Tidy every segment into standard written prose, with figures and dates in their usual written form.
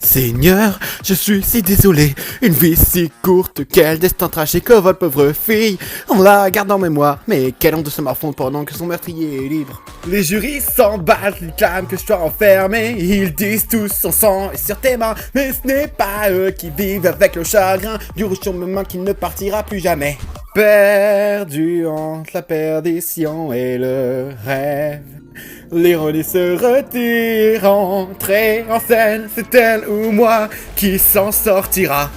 Seigneur, je suis si désolé, une vie si courte, quel destin tragique que votre pauvre fille. On la garde en mémoire, mais quelle honte de se morfondre pendant que son meurtrier est libre. Les jurys s'emballent, ils clament que je sois enfermé, ils disent tous son sang est sur tes mains, mais ce n'est pas eux qui vivent avec le chagrin du rouge sur mes mains qui ne partira plus jamais. Perdu entre la perdition et le rêve, l'ironie se retire, entrer en scène, c'est elle ou moi qui s'en sortira.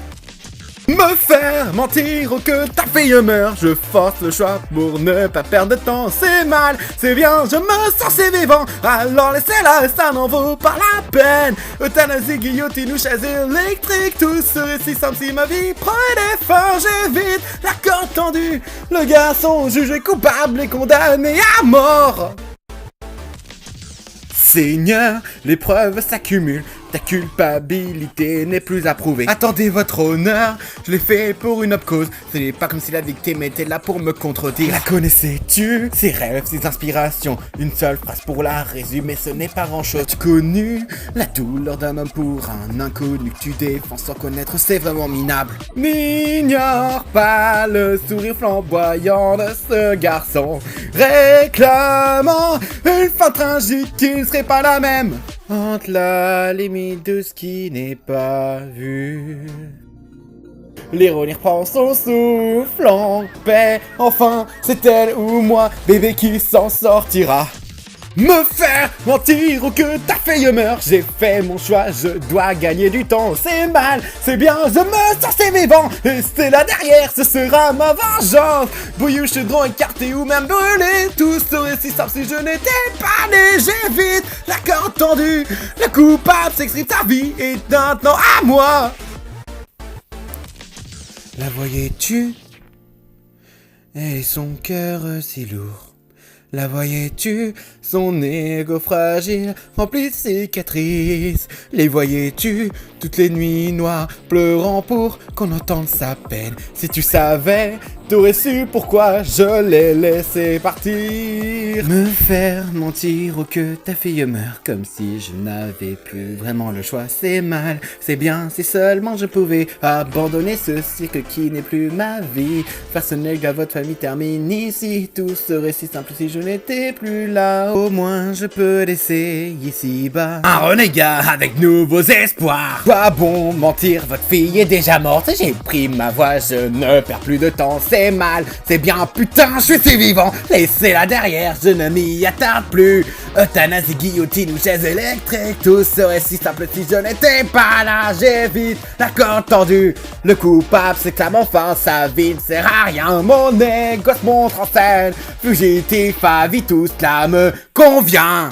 Me faire mentir ou que ta fille meurt, je force le choix pour ne pas perdre de temps. C'est mal, c'est bien, je me sens si vivant, alors laissez-la, ça n'en vaut pas la peine. Euthanasie, guillotine ou chaise électrique, tout serait si simple si ma vie prenait fin. J'évite l'accord tendu, le garçon jugé coupable et condamné à mort. Seigneur, les preuves s'accumulent, ta culpabilité n'est plus approuvée. Attendez votre honneur, je l'ai fait pour une autre cause. Ce n'est pas comme si la victime était là pour me contredire. La connaissais-tu? Ses rêves, ses inspirations, une seule phrase pour la résumer, ce n'est pas grand-chose. As-tu connu la douleur d'un homme pour un inconnu que tu défends sans connaître? C'est vraiment minable. N'ignore pas le sourire flamboyant de ce garçon, réclamant une fin tragique qui ne serait pas la même. Entre la limite de ce qui n'est pas vu, l'ironie reprend son souffle en paix. Enfin, c'est elle ou moi, bébé, qui s'en sortira. Me faire mentir ou que ta fille meurt, j'ai fait mon choix, je dois gagner du temps. C'est mal, c'est bien, je me sens si vivant, et c'est là derrière, ce sera ma vengeance. Bouilloux, chaudron écarté ou même brûlé, tout serait si simple si je n'étais pas né. J'évite l'accord tendu, le coupable s'exprime, sa vie est maintenant à moi. La voyais-tu? Et son cœur si lourd. La voyais-tu, son ego fragile, rempli de cicatrices. Les voyais-tu, toutes les nuits noires, pleurant pour qu'on entende sa peine. Si tu savais, t'aurais su pourquoi je l'ai laissé partir. Me faire mentir ou que ta fille meure, comme si je n'avais plus vraiment le choix. C'est mal, c'est bien, si seulement je pouvais abandonner ce cycle qui n'est plus ma vie. Faire ce nègre à votre famille termine ici, tout serait si simple si je n'étais plus là. Au moins je peux laisser ici-bas un renégat avec nouveaux espoirs. Pas bon mentir, votre fille est déjà morte. J'ai pris ma voix, je ne perds plus de temps. C'est mal, c'est bien, putain, je suis si vivant. Laissez-la derrière, je ne m'y attarde plus. Euthanasie, guillotine ou chaise électrique, tout serait si simple si je n'étais pas là. J'évite l'accord tendu, le coupable s'éclame enfin, sa vie ne sert à rien. Mon ego se montre en scène, fugitif à vie, tout cela me convient.